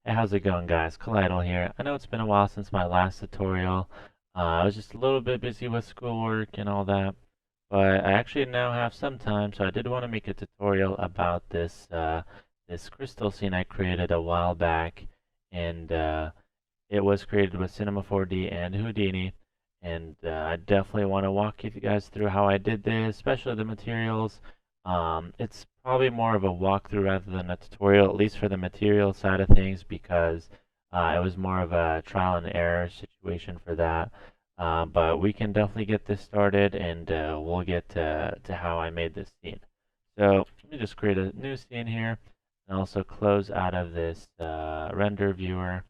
Hey, how's it going, guys? Kaleidal here. I know it's been a while since my last tutorial. I was just a little bit busy with schoolwork and all that, but I actually now have some time, so I did want to make a tutorial about this crystal scene I created a while back, and it was created with Cinema 4D and Houdini, and I definitely want to walk you guys through how I did this, especially the materials. It's probably more of a walkthrough rather than a tutorial, at least for the material side of things, because it was more of a trial and error situation for that. But we can definitely get this started, and we'll get to how I made this scene. So let me just create a new scene here, and also close out of this render viewer.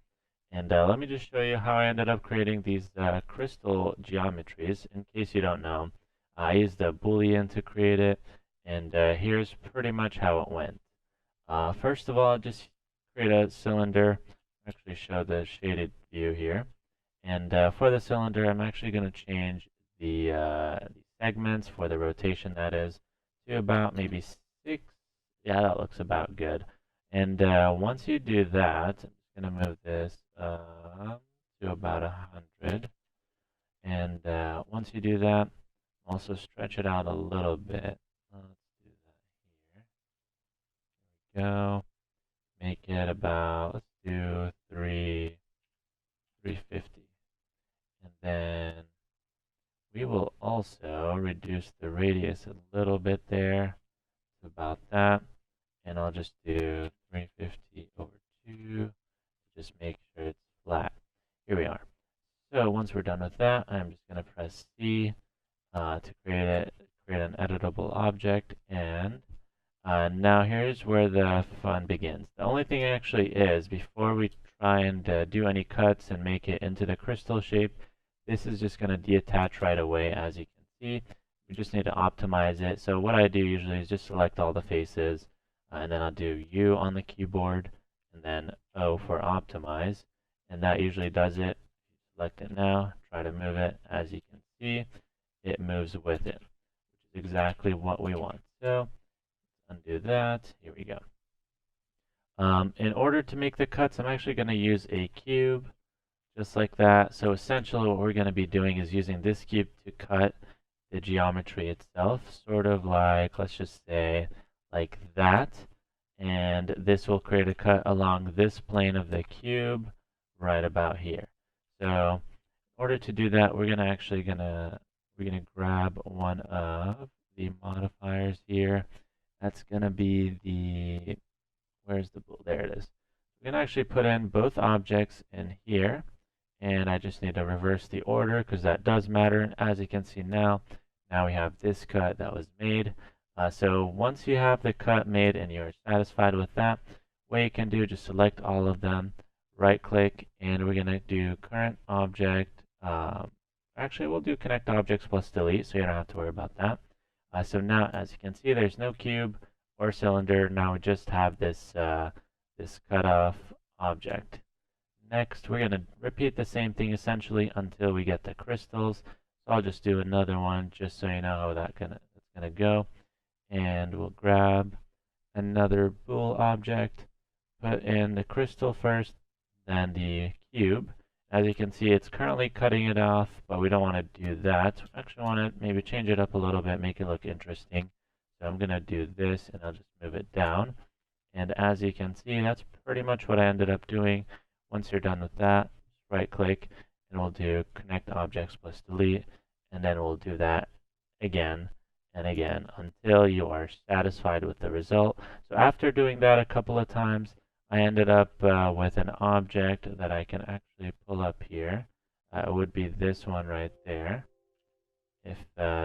And let me just show you how I ended up creating these crystal geometries. In case you don't know, I used a Boolean to create it, and here's pretty much how it went. First of all, just create a cylinder. Actually show the shaded view here. And for the cylinder, I'm actually going to change the segments for the rotation, that is, to about maybe 6. Yeah, that looks about good. And once you do that, I'm just going to move this to about 100. And once you do that, also stretch it out a little bit. Let's do that here. Go. Make it about, let's do 350. And then we will also reduce the radius a little bit there to about that. And I'll just do 350 over 2 to just make sure it's flat. Here we are. So once we're done with that, I'm just going to press C to create an editable object. And now here's where the fun begins. The only thing actually is, before we try and do any cuts and make it into the crystal shape, this is just going to detach right away, as you can see. We just need to optimize it. So what I do usually is just select all the faces, and then I'll do U on the keyboard, and then O for optimize, and that usually does it. Select it now, try to move it. As you can see, it moves with it, which is exactly what we want. So undo that. Here we go. In order to make the cuts, I'm actually going to use a cube, just like that. So essentially what we're going to be doing is using this cube to cut the geometry itself, sort of like, let's just say, like that. And this will create a cut along this plane of the cube right about here. So in order to do that, we're gonna grab one of the modifiers here. That's gonna be the, where's the, there it is. We're gonna actually put in both objects in here, and I just need to reverse the order because that does matter. As you can see now we have this cut that was made. So once you have the cut made and you're satisfied with that, what you can do, just select all of them, right click, and we're going to do current object. Actually, we'll do connect objects plus delete, so you don't have to worry about that. So now, as you can see, there's no cube or cylinder. Now we just have this, this cut off object. Next, we're going to repeat the same thing essentially until we get the crystals. So I'll just do another one just so you know how that's gonna go. And we'll grab another bool object, put in the crystal first, then the cube. As you can see, it's currently cutting it off, but we don't want to do that. We actually want to maybe change it up a little bit, make it look interesting. So I'm going to do this, and I'll just move it down. And as you can see, that's pretty much what I ended up doing. Once you're done with that, right click, and we'll do connect objects plus delete, and then we'll do that again and again until you are satisfied with the result. So after doing that a couple of times, I ended up with an object that I can actually pull up here. It would be this one right there. If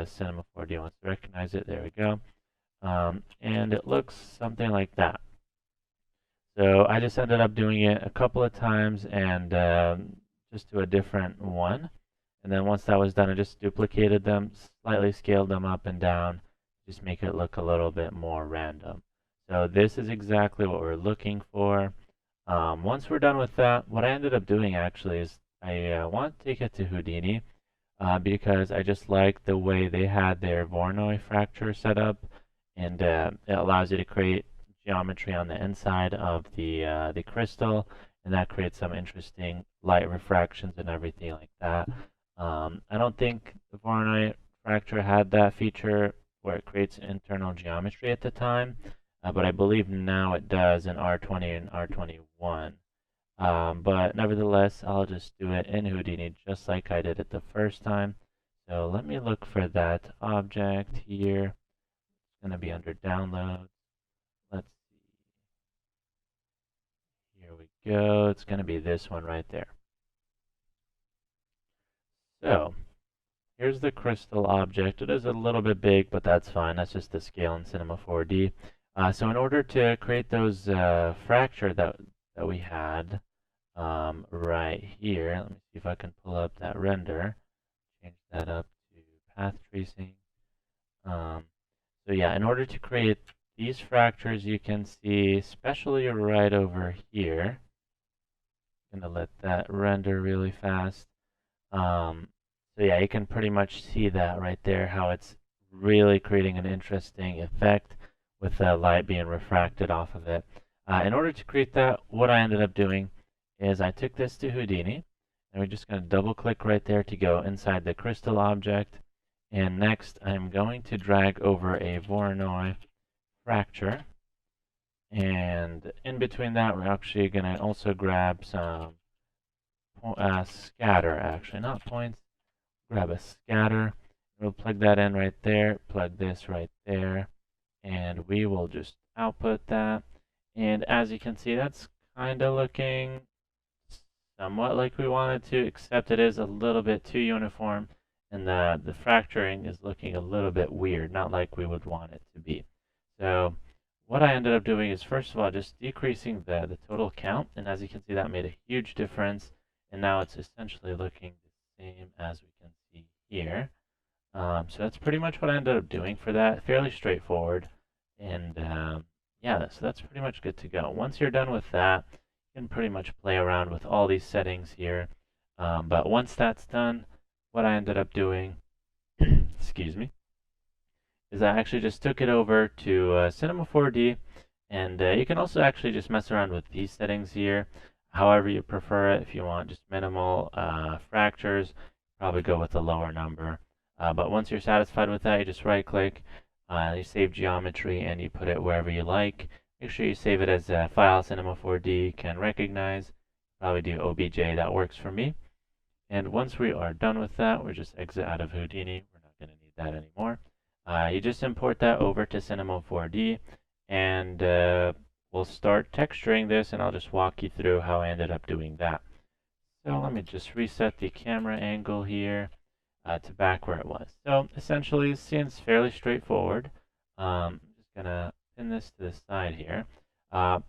Cinema 4D wants to recognize it, there we go. And it looks something like that. So I just ended up doing it a couple of times and just to a different one. And then once that was done, I just duplicated them, slightly scaled them up and down, just make it look a little bit more random. So this is exactly what we're looking for. Once we're done with that, what I ended up doing actually is I want to take it to Houdini because I just like the way they had their Voronoi fracture set up, and it allows you to create geometry on the inside of the crystal, and that creates some interesting light refractions and everything like that. I don't think the Voronoi fracture had that feature where it creates internal geometry at the time, but I believe now it does in R20 and R21. But nevertheless, I'll just do it in Houdini just like I did it the first time. So let me look for that object here. It's going to be under downloads. Let's see. Here we go. It's going to be this one right there. So here's the crystal object. It is a little bit big, but that's fine. That's just the scale in Cinema 4D. So in order to create those fracture that we had right here, let me see if I can pull up that render. Change that up to path tracing. So yeah, in order to create these fractures, you can see, especially right over here. I'm gonna let that render really fast. So yeah, you can pretty much see that right there, how it's really creating an interesting effect with the light being refracted off of it. In order to create that, what I ended up doing is I took this to Houdini, and we're just going to double click right there to go inside the crystal object. And next, I'm going to drag over a Voronoi fracture. And in between that, we're actually going to also grab some scatter, actually, not points. Grab a scatter. We'll plug that in right there, plug this right there, and we will just output that. And as you can see, that's kind of looking somewhat like we wanted to, except it is a little bit too uniform, and the fracturing is looking a little bit weird, not like we would want it to be. So what I ended up doing is, first of all, just decreasing the total count, and as you can see, that made a huge difference, and now it's essentially looking the same as we can see here. So that's pretty much what I ended up doing for that. Fairly straightforward, and yeah, so that's pretty much good to go. Once you're done with that, you can pretty much play around with all these settings here. But once that's done, what I ended up doing, excuse me, is I actually just took it over to Cinema 4D, and you can also actually just mess around with these settings here, however you prefer it. If you want just minimal fractures, probably go with a lower number. But once you're satisfied with that, you just right click, you save geometry, and you put it wherever you like. Make sure you save it as a file Cinema 4D can recognize. Probably do OBJ, that works for me. And once we are done with that, we'll just exit out of Houdini. We're not going to need that anymore. You just import that over to Cinema 4D, and we'll start texturing this, and I'll just walk you through how I ended up doing that. So let me just reset the camera angle here to back where it was. So essentially, it seems fairly straightforward. I'm just going to pin this to the side here.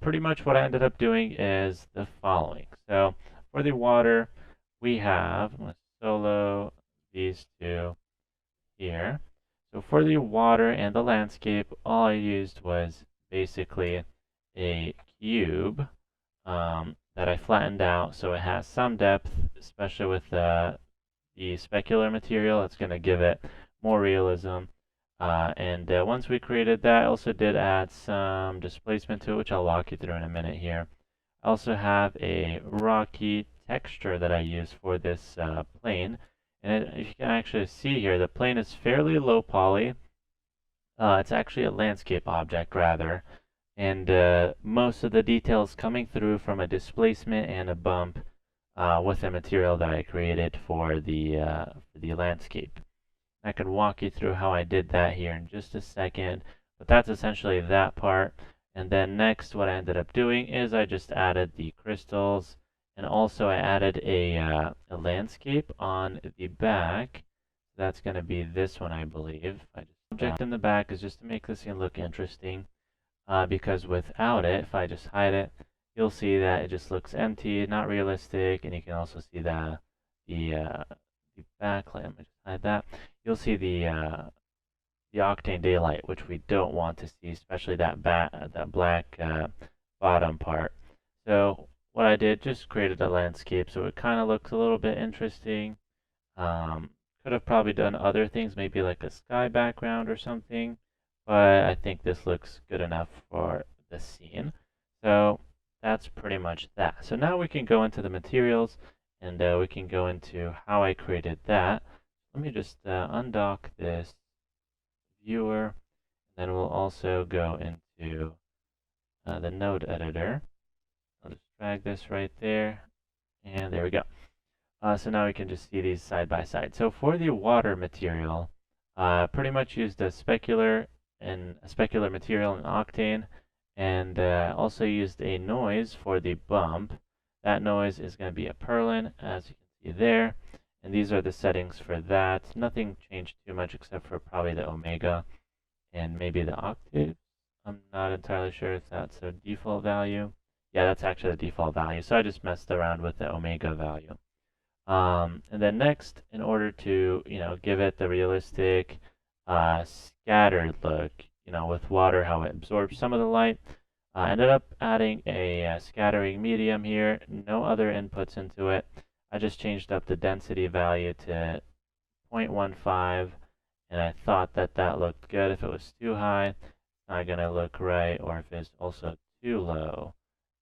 Pretty much what I ended up doing is the following. So for the water, we have, I'm going to solo these two here. So for the water and the landscape, all I used was basically a cube that I flattened out so it has some depth, especially with the specular material. It's going to give it more realism. And once we created that, I also did add some displacement to it, which I'll walk you through in a minute here. I also have a rocky texture that I use for this plane. And if you can actually see here, the plane is fairly low poly. It's actually a landscape object rather. And most of the details coming through from a displacement and a bump with the material that I created for the landscape. I can walk you through how I did that here in just a second, but that's essentially that part. And then next, what I ended up doing is I just added the crystals, and also I added a landscape on the back. That's going to be this one, I believe. Object in the back is just to make this scene look interesting, because without it, if I just hide it, you'll see that it just looks empty, not realistic, and you can also see the backlight. Let me just hide that. You'll see the octane daylight, which we don't want to see, especially that black bottom part. So what I did, just created a landscape so it kind of looks a little bit interesting. Could have probably done other things, maybe like a sky background or something, but I think this looks good enough for the scene. So that's pretty much that. So now we can go into the materials, and we can go into how I created that. Let me just undock this viewer. Then we'll also go into the node editor. I'll just drag this right there, and there we go. So now we can just see these side by side. So for the water material, pretty much used a specular material in octane, and also used a noise for the bump. That noise is going to be a purlin, as you can see there. And these are the settings for that. Nothing changed too much except for probably the omega and maybe the octave. I'm not entirely sure if that's a default value. Yeah, that's actually the default value. So I just messed around with the omega value. And then next, in order to, give it the realistic scattered look, with water, how it absorbs some of the light, I ended up adding a scattering medium here, no other inputs into it. I just changed up the density value to 0.15, and I thought that that looked good. If it was too high, it's not going to look right, or if it's also too low,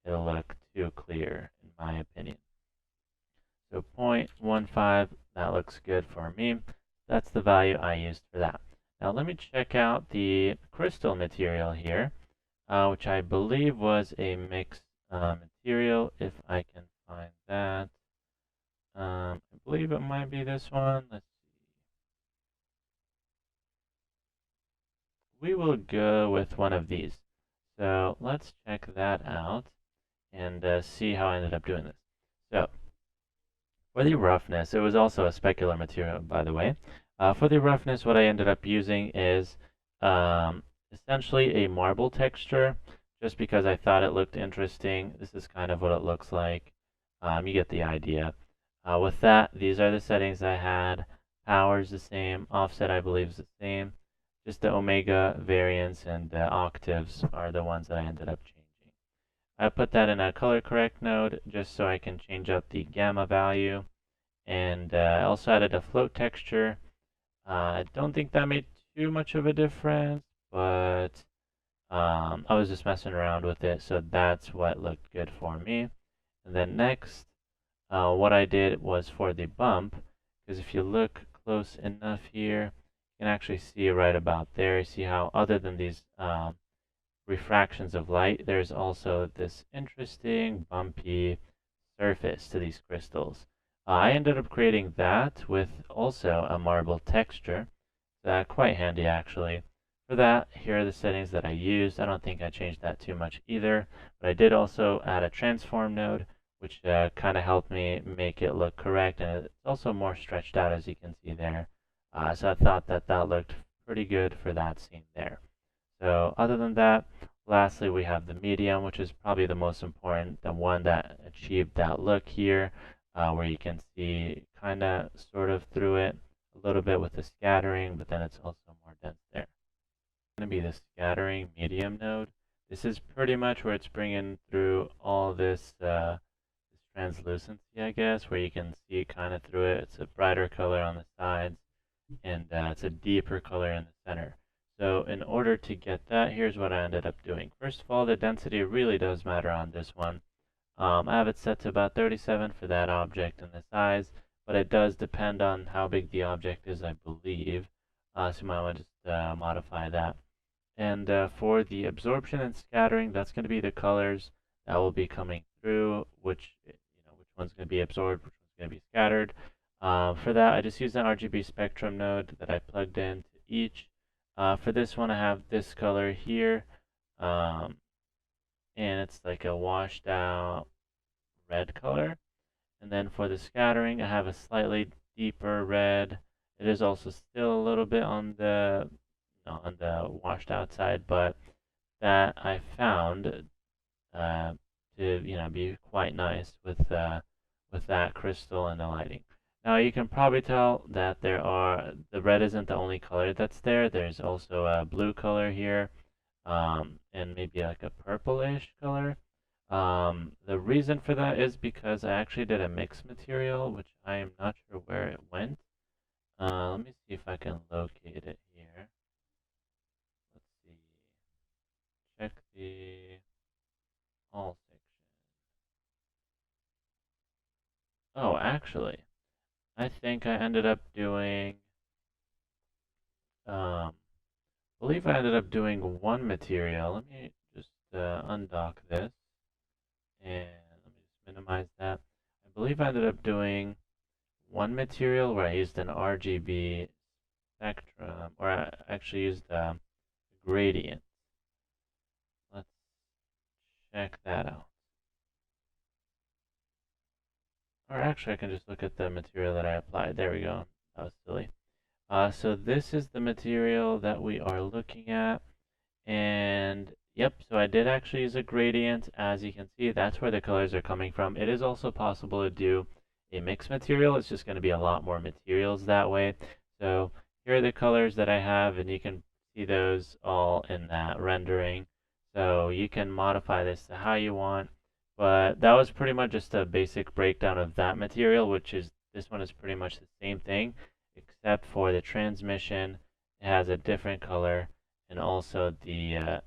it'll look too clear, in my opinion. So 0.15, that looks good for me. That's the value I used for that. Now let me check out the crystal material here, which I believe was a mixed material, if I can find that. I believe it might be this one. Let's see. We will go with one of these. So let's check that out and see how I ended up doing this. So for the roughness, it was also a specular material, by the way. For the roughness, what I ended up using is essentially a marble texture, just because I thought it looked interesting. This is kind of what it looks like. You get the idea. With that, these are the settings I had. Power is the same. Offset, I believe, is the same. Just the omega variance and the octaves are the ones that I ended up changing. I put that in a color correct node just so I can change up the gamma value. And I also added a float texture. I don't think that made too much of a difference, but I was just messing around with it, so that's what looked good for me. And then next, what I did was for the bump, because if you look close enough here, you can actually see right about there. You see how other than these refractions of light, there's also this interesting bumpy surface to these crystals. I ended up creating that with also a marble texture. Quite handy actually. For that, here are the settings that I used. I don't think I changed that too much either, but I did also add a transform node, which kind of helped me make it look correct, and it's also more stretched out as you can see there. So I thought that that looked pretty good for that scene there. So other than that, lastly we have the medium, which is probably the most important, the one that achieved that look here, where you can see kind of sort of through it a little bit with the scattering, but then it's also more dense there. It's going to be the scattering medium node. This is pretty much where it's bringing through all this, this translucency, I guess, where you can see kind of through it. It's a brighter color on the sides, and it's a deeper color in the center. So in order to get that, here's what I ended up doing. First of all, the density really does matter on this one. I have it set to about 37 for that object and the size, but it does depend on how big the object is, I believe. So you might want to just modify that. And for the absorption and scattering, that's going to be the colors that will be coming through, which one's going to be absorbed, which one's going to be scattered. For that, I just used an RGB spectrum node that I plugged into each. For this one, I have this color here, and it's like a washed out red color. And then for the scattering, I have a slightly deeper red. It is also still a little bit on the washed out side, but that I found to be quite nice with that crystal and the lighting. Now you can probably tell that the red isn't the only color that's there. There's also a blue color here, and maybe like a purplish color. The reason for that is because I actually did a mix material, which I am not sure where it went. Let me see if I can locate it here. Let's see. Check the all section. Oh, actually, I think I ended up doing, um, I believe I ended up doing one material. Let me just undock this and let me just minimize that. I believe I ended up doing one material where I used an RGB spectrum, or I actually used gradient. Let's check that out. Or actually, I can just look at the material that I applied. There we go. That was silly. So this is the material that we are looking at. And yep, so I did actually use a gradient. As you can see, that's where the colors are coming from. It is also possible to do a mixed material. It's just going to be a lot more materials that way. So here are the colors that I have, and you can see those all in that rendering. So you can modify this to how you want. But that was pretty much just a basic breakdown of that material, which is this one is pretty much the same thing, except for the transmission. It has a different color and also the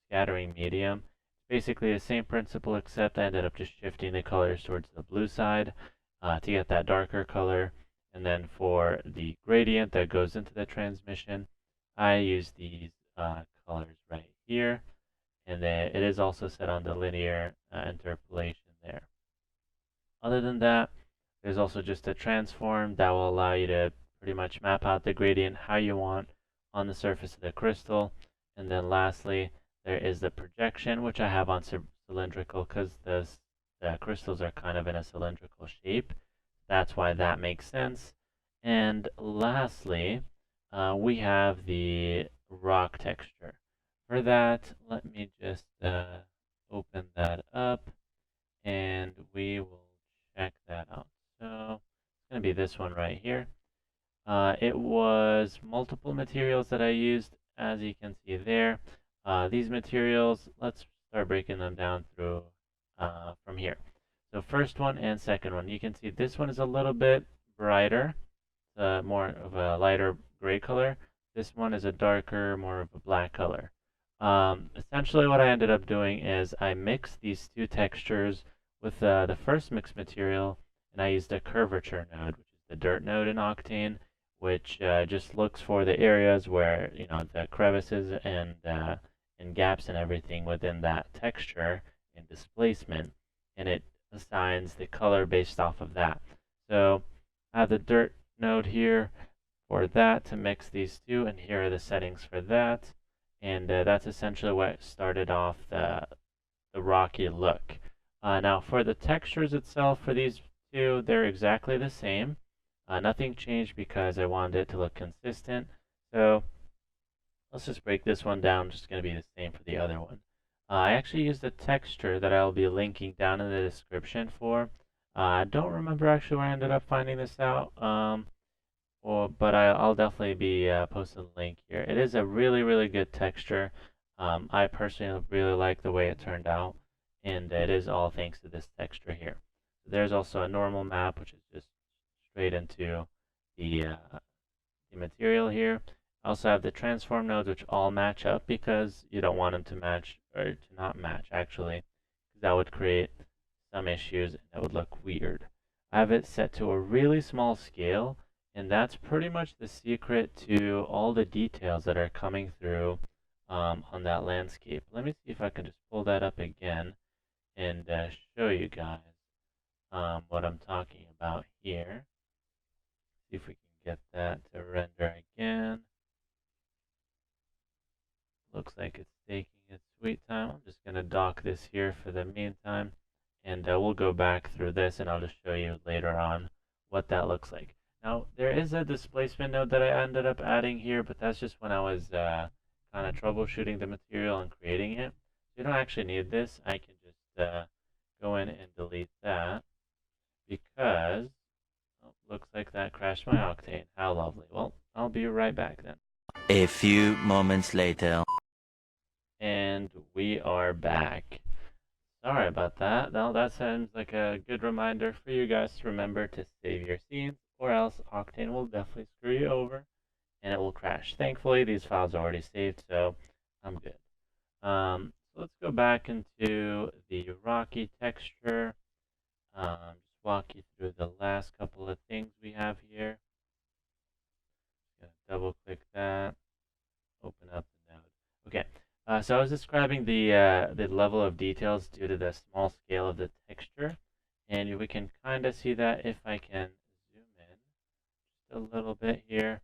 scattering medium. Basically the same principle, except I ended up just shifting the colors towards the blue side to get that darker color. And then for the gradient that goes into the transmission, I use these colors right here. And then it is also set on the linear interpolation there. Other than that, there's also just a transform that will allow you to pretty much map out the gradient how you want on the surface of the crystal. And then lastly, there is the projection, which I have on cylindrical because the crystals are kind of in a cylindrical shape. That's why that makes sense. And lastly, we have the rock texture. For that, let me just open that up and we will check that out. So it's going to be this one right here. It was multiple materials that I used, as you can see there. These materials, let's start breaking them down through from here. So first one and second one, you can see this one is a little bit brighter, more of a lighter gray color. This one is a darker, more of a black color. Essentially what I ended up doing is I mixed these two textures with the first mixed material, and I used a curvature node, which is the dirt node in Octane, which just looks for the areas where, you know, the crevices and gaps and everything within that texture and displacement, and it assigns the color based off of that. So I have the dirt node here for that to mix these two, and here are the settings for that. And that's essentially what started off the rocky look. Now for the textures itself for these two, they're exactly the same. Nothing changed because I wanted it to look consistent. So let's just break this one down. It's just going to be the same for the other one. I actually used a texture that I'll be linking down in the description for. I don't remember actually where I ended up finding this out. But I'll definitely be posting the link here. It is a really, really good texture. I personally really like the way it turned out, and it is all thanks to this texture here. There's also a normal map, which is just straight into the material here. I also have the transform nodes, which all match up because you don't want them to match, or to not match, actually, because that would create some issues and it would look weird. I have it set to a really small scale, and that's pretty much the secret to all the details that are coming through on that landscape. Let me see if I can just pull that up again and show you guys what I'm talking about here. See if we can get that to render again. Looks like it's taking its sweet time. I'm just going to dock this here for the meantime, and we'll go back through this and I'll just show you later on what that looks like. Now, there is a displacement node that I ended up adding here, but that's just when I was kind of troubleshooting the material and creating it. You don't actually need this. I can just go in and delete that because looks like that crashed my Octane. How lovely. Well, I'll be right back then. A few moments later. And we are back. Sorry about that. Now that sounds like a good reminder for you guys to remember to save your scenes, or else Octane will definitely screw you over and it will crash. Thankfully, these files are already saved, so I'm good. So let's go back into the rocky texture. Just walk you through the last couple of things we have here. Gonna double click that, open up the node. Okay, so I was describing the level of details due to the small scale of the texture, and we can kind of see that if I can zoom in just a little bit here.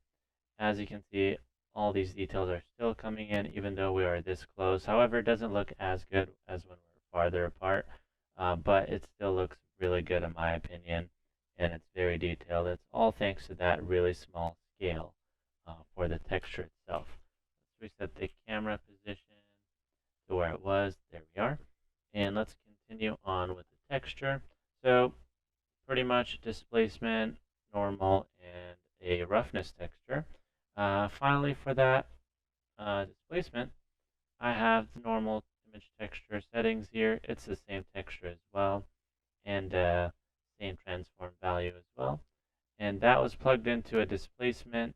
As you can see, all these details are still coming in even though we are this close. However, it doesn't look as good as when we're farther apart, but it still looks really good in my opinion, and it's very detailed. It's all thanks to that really small scale for the texture itself. Let's reset the camera position to where it was. There we are. And let's continue on with the texture. So pretty much displacement, normal, and a roughness texture. Finally, for that displacement, I have the normal image texture settings here. It's the same texture as well, and same transform value as well. And that was plugged into a displacement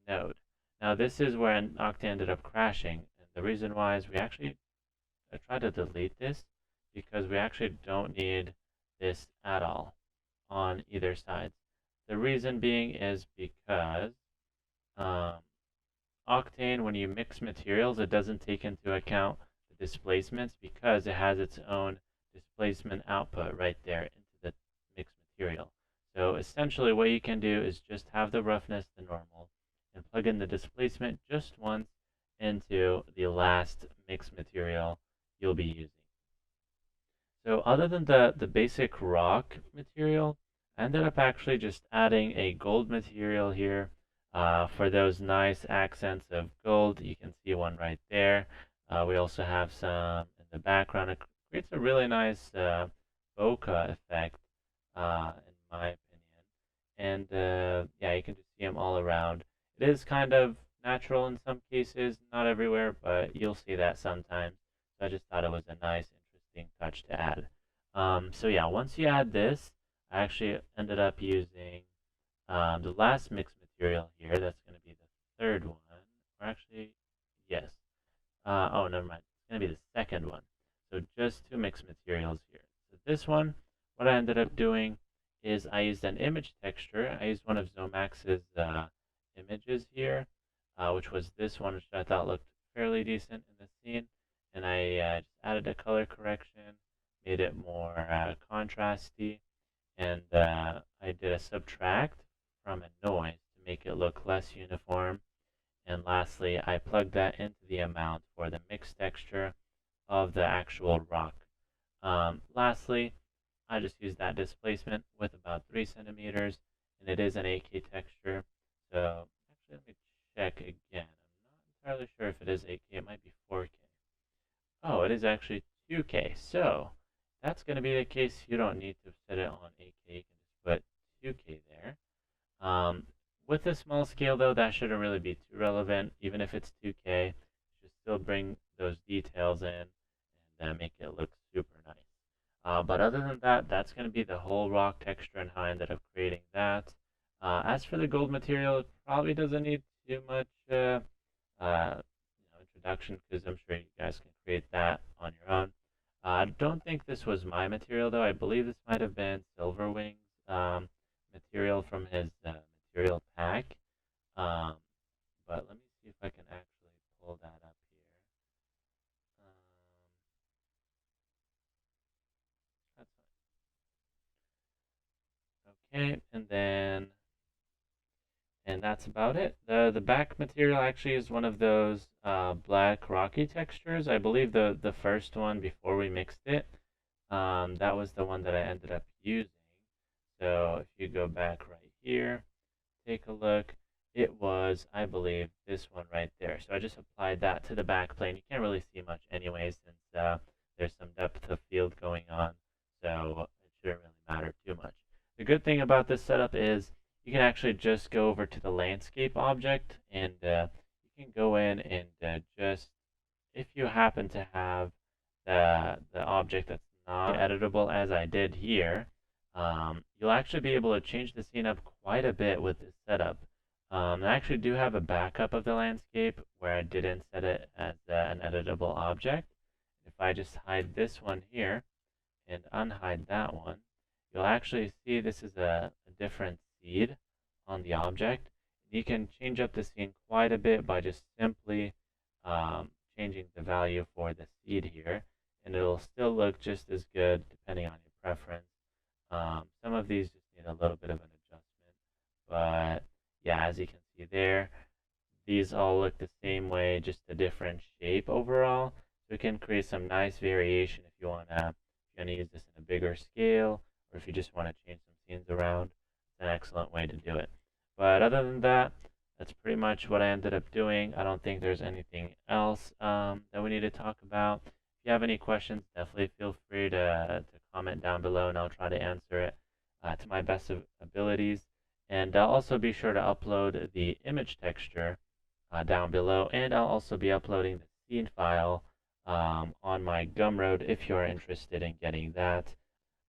node. Now this is where Octane ended up crashing, and the reason why is we actually tried to delete this because we actually don't need this at all on either side. The reason being is because um, Octane, when you mix materials, it doesn't take into account the displacements because it has its own displacement output right there into the mixed material. So essentially what you can do is just have the roughness, the normal, and plug in the displacement just once into the last mixed material you'll be using. So other than the basic rock material, I ended up actually just adding a gold material here for those nice accents of gold. You can see one right there. We also have some in the background. It creates a really nice bokeh effect, in my opinion. And yeah, you can just see them all around. It is kind of natural in some cases, not everywhere, but you'll see that sometimes. So I just thought it was a nice, interesting touch to add. So yeah, once you add this, I actually ended up using the last mixed material here. That's going to be the third one. Or actually, yes. Oh, never mind. It's going to be the second one. So just two mixed materials here. So this one, what I ended up doing is I used an image texture. I used one of Zomax's images here, which was this one, which I thought looked fairly decent in the scene. And I just added a color correction, made it more contrasty, and I did a subtract from a noise to make it look less uniform. And lastly, I plugged that into the amount for the mixed texture of the actual rock. Lastly, I just used that displacement with about 3 centimeters, and it is an 8K texture. So actually, let me check again. I'm not entirely sure if it is 8K. It might be 4K. Oh, it is actually 2K. So that's going to be the case. You don't need to set it on 8K. You can just put 2K there. With a small scale, though, that shouldn't really be too relevant. Even if it's 2K, it should still bring those details in and make it look super nice. But other than that, that's going to be the whole rock texture and how I ended up creating that. As for the gold material, it probably doesn't need too much introduction because I'm sure you guys can create that on your own. I don't think this was my material though. I believe this might have been Silverwing's material from his material pack. Um, but let me see if I can actually pull that up here. That's fine. Okay, and that's about it. The back material actually is one of those black rocky textures. I believe the first one before we mixed it, that was the one that I ended up using. So if you go back right here, take a look. It was, I believe, this one right there. So I just applied that to the back plane. You can't really see much anyway since there's some depth of field going on. So it shouldn't really matter too much. The good thing about this setup is you can actually just go over to the landscape object and you can go in and just, if you happen to have the object that's not editable as I did here, you'll actually be able to change the scene up quite a bit with this setup. I actually do have a backup of the landscape where I didn't set it as an editable object. If I just hide this one here and unhide that one, you'll actually see this is a different seed on the object. You can change up the scene quite a bit by just simply changing the value for the seed here, and it'll still look just as good depending on your preference. Some of these just need a little bit of an adjustment, but yeah, as you can see there, these all look the same way, just a different shape overall. So we can create some nice variation if you wanna use this in a bigger scale, or if you just want to change some scenes around. It's an excellent way to do it. But other than that, that's pretty much what I ended up doing. I don't think there's anything else that we need to talk about. If you have any questions, definitely feel free to comment down below, and I'll try to answer it to my best of abilities. And I'll also be sure to upload the image texture down below, and I'll also be uploading the scene file on my Gumroad if you're interested in getting that.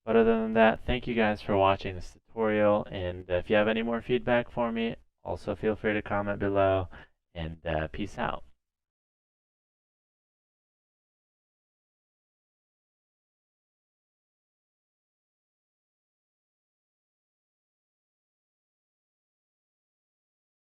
But other than that, thank you guys for watching this tutorial, and if you have any more feedback for me, also feel free to comment below, and peace out.